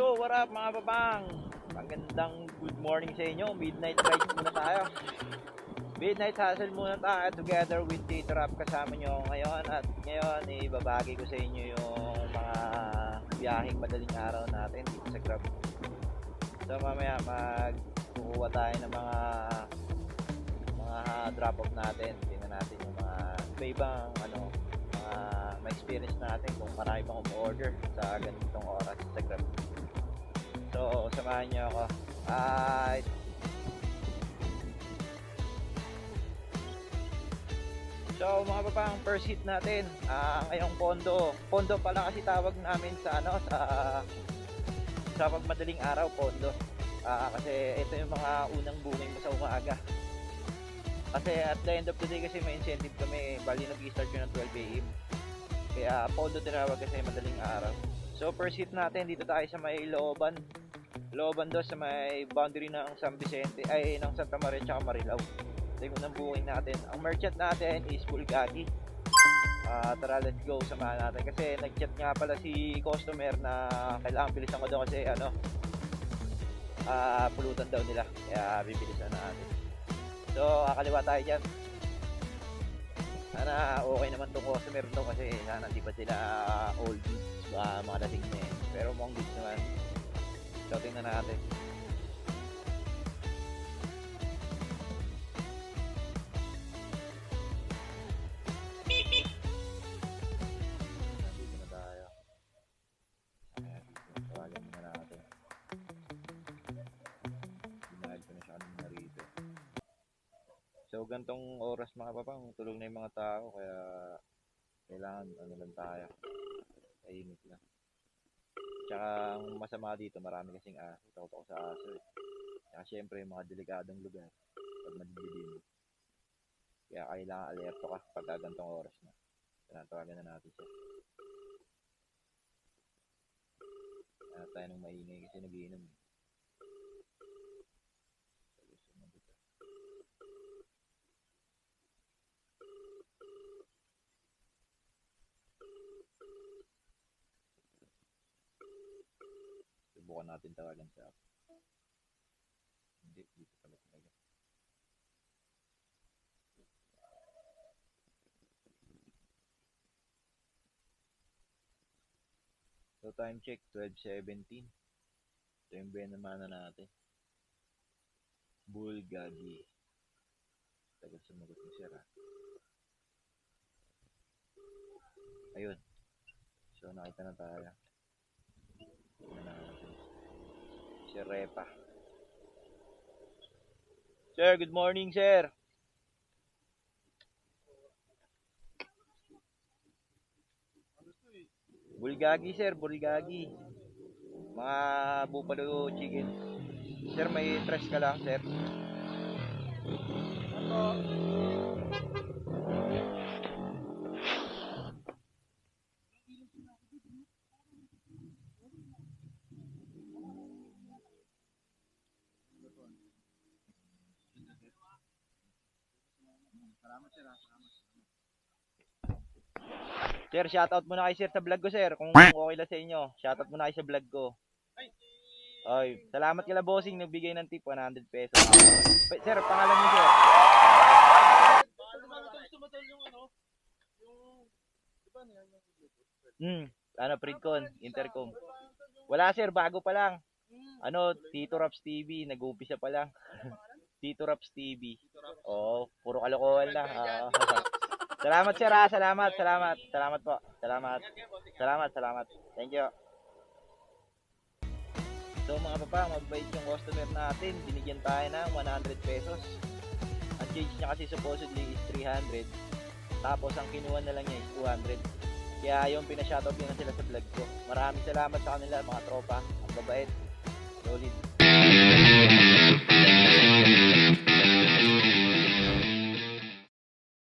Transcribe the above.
Yo, what up mga babang? Magandang good morning sa inyo. Midnight ride muna tayo. Midnight hustle muna tayo together with Tito Rap kasama nyo ngayon. At ngayon, ibabagi ko sa inyo yung mga biyaheng madaling araw natin dito sa Grab. So mamaya magkukuha tayo ng mga drop off natin. Tingnan natin yung mga iba-ibang ma-experience natin kung marami pang umorder sa ganitong oras sa Grab. So samahan nyo ako. So mga papang, first hit natin ngayong Pondo pala kasi tawag namin sa sa pagmadaling araw, Pondo. Kasi ito yung mga unang booking mo sa umaga. Kasi at the end of the day kasi may incentive kami, bali nag-start yun ng 12 AM. Kaya Pondo tinawag kasi madaling araw. So first hit natin dito tayo sa may Looban do sa may boundary ng San Vicente, ng Santa Maria at Marilao. Ito yung unang booking natin. Ang merchant natin is Bulgari. Tara, let's go, samahan natin. Kasi nag-chat nga pala si customer na kailangan bilisan ko daw kasi pulutan daw nila. Kaya bibilisan natin. So, kakaliwa tayo dyan. Sana okay naman itong customer to kasi sana di ba sila old goods, mga lasing na eh. Pero mong goods naman. So, tingnan natin. Nandito na tayo. Ayan, tawagan na natin. Binahal ko na siya kanina rito. So, gantong oras mga papang, tulog na yung mga tao, kaya kailangan lang tayo. Tahimik lang. Tsaka ang masama dito, marami kasing aso. Takot ako sa aso eh. Tsaka syempre yung mga delikadong lugar pag madidilim. Kaya kailangan alerto ka pag gantong oras na. Tinatawagan na natin siya. Kaya tayo ng maingay kasi nagiinom eh. Subukan natin tawagan sa app. Hindi, dito pala talaga. So time check, 12:17. Ito yung benamana natin. Bulgari. Tagal sumagot ni Sir ha. Ayun. So nakita na tayo. Si Repa. Sir, good morning, sir. Bulgagi, sir, bulgagi. Mga buffalo chicken. Sir, may tres ka lang, sir. Sir, shoutout muna kay sir sa vlog ko, sir. Kung okay lang sa inyo, shoutout muna kay sa vlog ko. Ay, salamat kila bossing nagbigay ng tip 100 pesos. Sir, pangalan niyo, sir. Predcon, Intercom. Wala, sir, bago pa lang. Tito Raps TV, nag-umpisa pa lang. Tito Raps TV. Oh, puro kalokohan lang. Salamat sir ha, salamat po. Salamat. Thank you. So mga papa, mabait yung customer natin. Binigyan tayo ng 100 pesos. Ang change niya kasi supposedly is 300. Tapos ang kinuha na lang niya is 200. Kaya yung pinashoutout yun na sila sa vlog ko. Maraming salamat sa kanila mga tropa. Ang babait. Solid.